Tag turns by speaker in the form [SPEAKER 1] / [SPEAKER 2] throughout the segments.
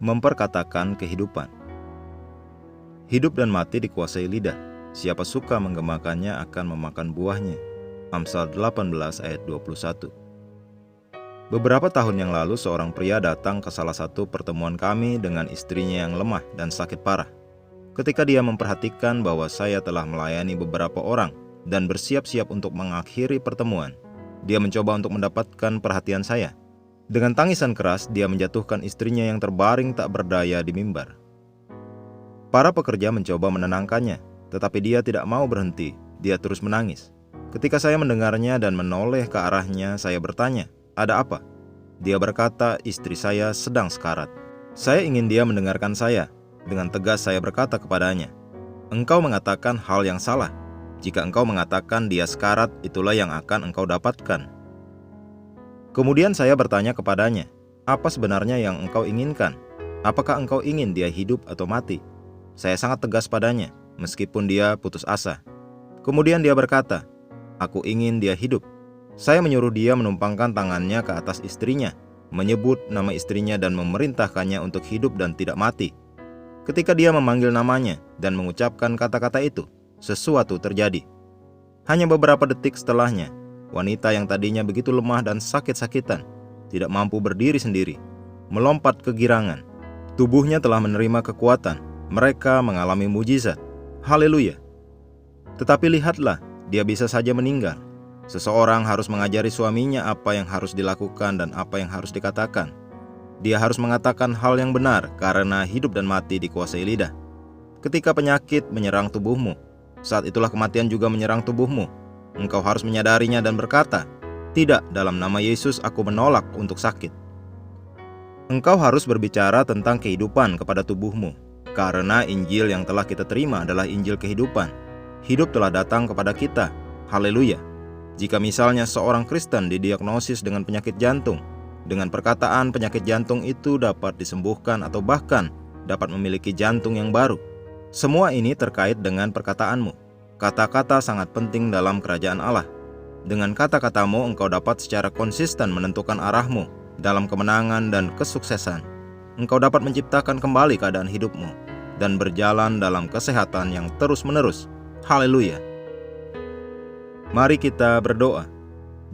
[SPEAKER 1] Memperkatakan kehidupan. Hidup dan mati dikuasai lidah. Siapa suka menggemakannya akan memakan buahnya. Amsal 18 ayat 21. Beberapa tahun yang lalu seorang pria datang ke salah satu pertemuan kami dengan istrinya yang lemah dan sakit parah. Ketika dia memperhatikan bahwa saya telah melayani beberapa orang dan bersiap-siap untuk mengakhiri pertemuan, dia mencoba untuk mendapatkan perhatian saya. Dengan tangisan keras, dia menjatuhkan istrinya yang terbaring tak berdaya di mimbar. Para pekerja mencoba menenangkannya, tetapi dia tidak mau berhenti. Dia terus menangis. Ketika saya mendengarnya dan menoleh ke arahnya, saya bertanya, "Ada apa?" Dia berkata, "Istri saya sedang sekarat." Saya ingin dia mendengarkan saya. Dengan tegas saya berkata kepadanya, "Engkau mengatakan hal yang salah. Jika engkau mengatakan dia sekarat, itulah yang akan engkau dapatkan." Kemudian saya bertanya kepadanya, "Apa sebenarnya yang engkau inginkan? Apakah engkau ingin dia hidup atau mati?" Saya sangat tegas padanya, meskipun dia putus asa. Kemudian dia berkata, "Aku ingin dia hidup." Saya menyuruh dia menumpangkan tangannya ke atas istrinya, menyebut nama istrinya dan memerintahkannya untuk hidup dan tidak mati. Ketika dia memanggil namanya dan mengucapkan kata-kata itu, sesuatu terjadi. Hanya beberapa detik setelahnya, wanita yang tadinya begitu lemah dan sakit-sakitan, tidak mampu berdiri sendiri, melompat kegirangan. Tubuhnya telah menerima kekuatan. Mereka mengalami mujizat. Haleluya! Tetapi lihatlah, dia bisa saja meninggal. Seseorang harus mengajari suaminya apa yang harus dilakukan dan apa yang harus dikatakan. Dia harus mengatakan hal yang benar karena hidup dan mati dikuasai lidah. Ketika penyakit menyerang tubuhmu, saat itulah kematian juga menyerang tubuhmu. Engkau harus menyadarinya dan berkata, "Tidak, dalam nama Yesus aku menolak untuk sakit." Engkau harus berbicara tentang kehidupan kepada tubuhmu, karena Injil yang telah kita terima adalah Injil kehidupan. Hidup telah datang kepada kita. Haleluya! Jika misalnya seorang Kristen didiagnosis dengan penyakit jantung, dengan perkataan penyakit jantung itu dapat disembuhkan atau bahkan dapat memiliki jantung yang baru. Semua ini terkait dengan perkataanmu. Kata-kata sangat penting dalam kerajaan Allah. Dengan kata-katamu engkau dapat secara konsisten menentukan arahmu dalam kemenangan dan kesuksesan. Engkau dapat menciptakan kembali keadaan hidupmu dan berjalan dalam kesehatan yang terus-menerus. Haleluya! Mari kita berdoa.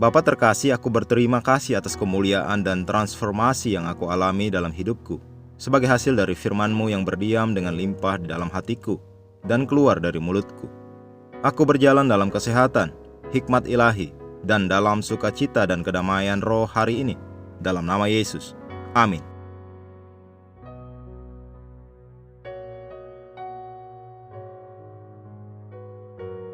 [SPEAKER 1] Bapa terkasih, aku berterima kasih atas kemuliaan dan transformasi yang aku alami dalam hidupku sebagai hasil dari firman-Mu yang berdiam dengan limpah di dalam hatiku dan keluar dari mulutku. Aku berjalan dalam kesehatan, hikmat ilahi, dan dalam sukacita dan kedamaian roh hari ini. Dalam nama Yesus. Amin.